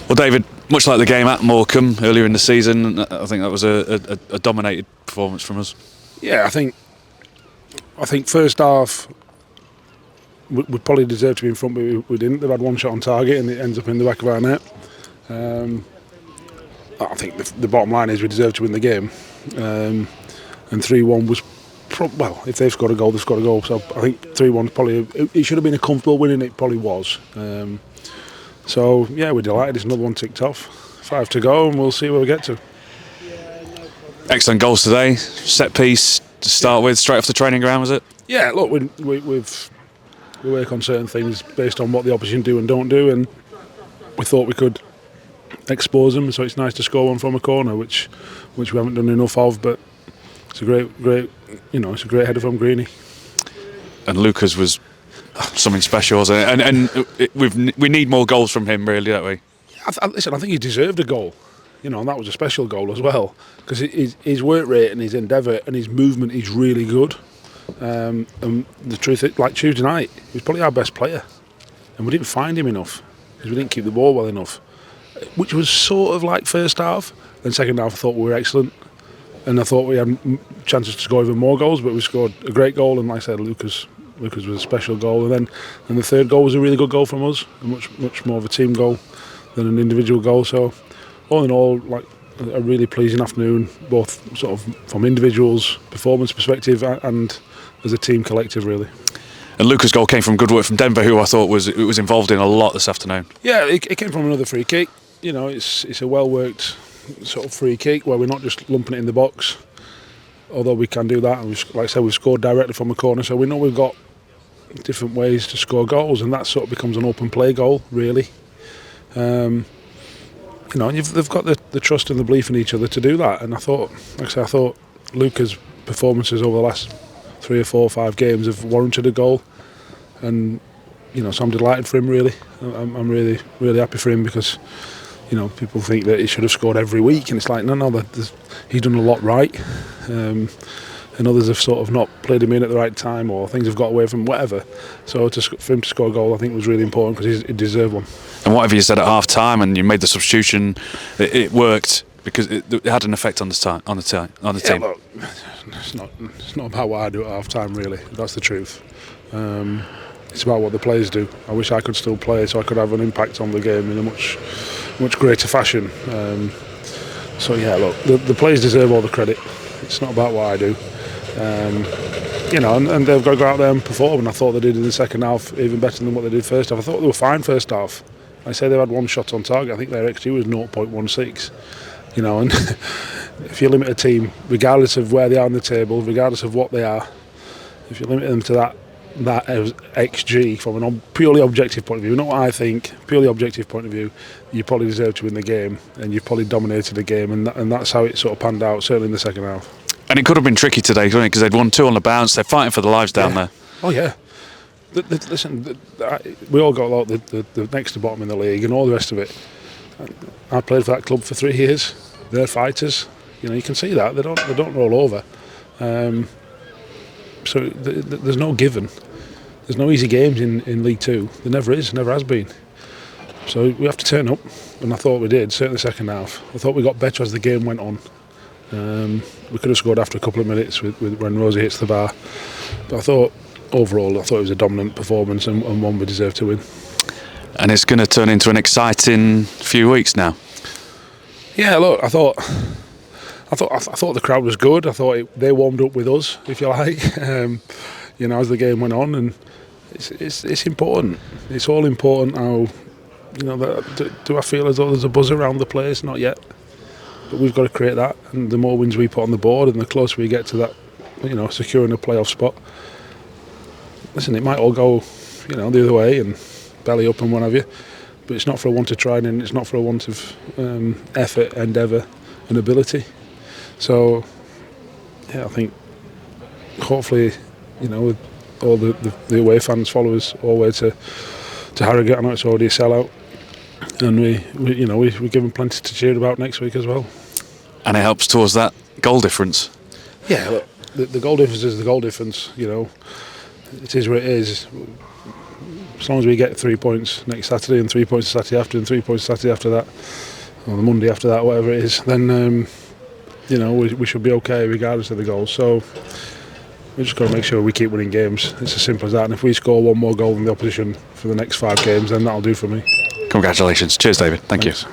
Well, David, much like the game at Morecambe earlier in the season, I think that was a dominated performance from us. Yeah, I think first half we probably deserved to be in front, but we didn't. They've had one shot on target and it ends up in the back of our net. I think the bottom line is we deserved to win the game, and 3-1 was well, if they've scored a goal, they've scored a goal. So I think 3-1 probably, it should have been a comfortable win, and it probably was. So yeah, we're delighted. It's another one ticked off. 5 to go, and we'll see where we get to. Excellent goals today. Set piece to start with, straight off the training ground, was it? Yeah, look, we work on certain things based on what the opposition do and don't do, and we thought we could expose them. So it's nice to score one from a corner, which we haven't done enough of. But it's a great, it's a great header from Greeny. And Lucas was something special, wasn't it? And we need more goals from him, really, don't we? Listen, I think he deserved a goal, and that was a special goal as well, because his work rate and his endeavour and his movement is really good. And the truth is, like Tuesday night, he was probably our best player, and we didn't find him enough because we didn't keep the ball well enough, which was sort of like first half. Then second half, I thought we were excellent, and I thought we had chances to score even more goals, but we scored a great goal, and like I said, Lucas was a special goal, and the third goal was a really good goal from us, a much more of a team goal than an individual goal. So all in all, like a really pleasing afternoon, both sort of from individuals' performance perspective and as a team collective, really. And Lucas' goal came from good work from Denver, who I thought was involved in a lot this afternoon. Yeah, it came from another free kick. It's a well worked sort of free kick where we're not just lumping it in the box, although we can do that. And like I said, we've scored directly from a corner, so we know we've got different ways to score goals, and that sort of becomes an open play goal, really. And they've got the trust and the belief in each other to do that. And I thought Lucas' performances over the last 3 or 4 or 5 games have warranted a goal, and so I'm delighted for him. Really, I'm really, really happy for him, because people think that he should have scored every week, and it's like no, he's done a lot right, and others have sort of not played him in at the right time, or things have got away from him, whatever. So for him to score a goal, I think was really important, because he deserved one. And whatever you said at half time, and you made the substitution, it worked because it had an effect on the team. Look, it's not about what I do at half time, really. That's the truth. It's about what the players do. I wish I could still play, so I could have an impact on the game in a much greater fashion. So yeah, look, the players deserve all the credit. It's not about what I do. And they've got to go out there and perform, and I thought they did in the second half even better than what they did first half. I thought they were fine first half. I say they had one shot on target. I think their XG was 0.16. And if you limit a team, regardless of where they are on the table, regardless of what they are, if you limit them to that XG from a purely objective point of view, not what I think, purely objective point of view, you probably deserve to win the game, and you probably dominated the game, and that's how it sort of panned out, certainly in the second half. And it could have been tricky today, couldn't it? Because they'd won 2 on the bounce. They're fighting for their lives down there. Oh yeah. Listen, we all got the next to bottom in the league and all the rest of it. I played for that club for 3 years. They're fighters. You can see that they don't roll over. So there's no given. There's no easy games in League Two. There never is. Never has been. So we have to turn up, and I thought we did. Certainly the second half. I thought we got better as the game went on. We could have scored after a couple of minutes when Rosie hits the bar. But I thought overall, it was a dominant performance, and one we deserve to win. And it's going to turn into an exciting few weeks now. Yeah, look, I thought the crowd was good. I thought they warmed up with us, if you like, as the game went on, and it's important. It's all important. How do I feel as though there's a buzz around the place? Not yet, but we've got to create that. And the more wins we put on the board, and the closer we get to that, securing a playoff spot. Listen, it might all go, the other way and belly up and what have you, but it's not for a want of trying, and it's not for a want of effort, endeavour and ability. So yeah, I think hopefully with all the away fans follow us all the way to Harrogate. I know it's already a sellout, and we give them plenty to cheer about next week as well. And it helps towards that goal difference. Yeah, look, the goal difference is the goal difference. It is what it is. as long as we get 3 points next Saturday and 3 points the Saturday after and 3 points the Saturday after that, or the Monday after that, whatever it is, then we should be okay regardless of the goals. So we just got to make sure we keep winning games. It's as simple as that. And if we score one more goal than the opposition for the next 5 games, then that'll do for me. Congratulations. Cheers, David. Thank you.